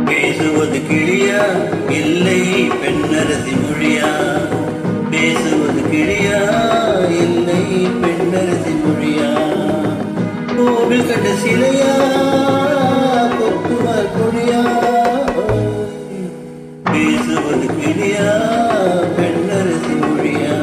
பேசுவது கிளியா இல்லை பெண்ணரசி மொழியா? பேசுவது கிளியா இல்லை பெண்ணரசி மொழியா? கோவில் கண்ட சிலையா கொக்குவார் கொடியா? பேசுவது கிளியா பெண்ணரசி மொழியா?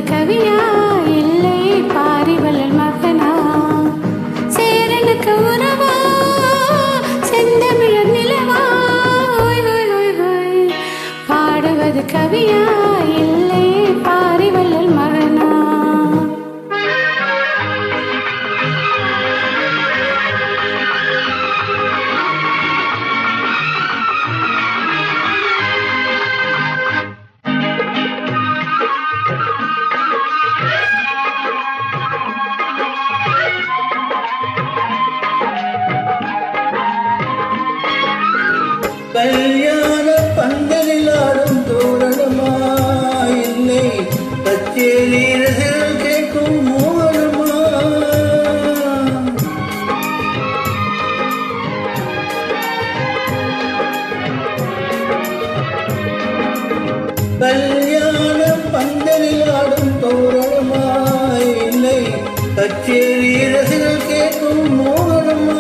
கவியா இல்லை பாரிவள்ளல் மகனா? சேரனுக்கு உறவா செந்தமிழர் நிலவா? பாடுவது கவியா இல்லை பாரிவள்ளல் மகனா? கல்யாண பந்தலில் ஆடும் தோரணமா இல்லை கச்சேரி ரசிகர்கள் கேட்கும் மோகனமா? கல்யாண பந்தலில் ஆடும் தோரணமா இல்லை கச்சேரி ரசிகர்கள் கேட்கும் மோகனமா?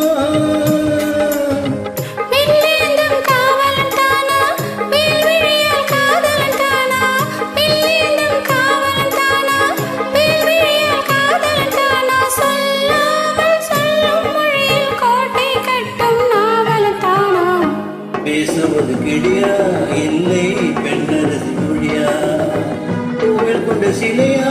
பேசுவது கிளியா இல்லை பெண்ணரசி மொழியா? கோவில் கொண்ட சிலையா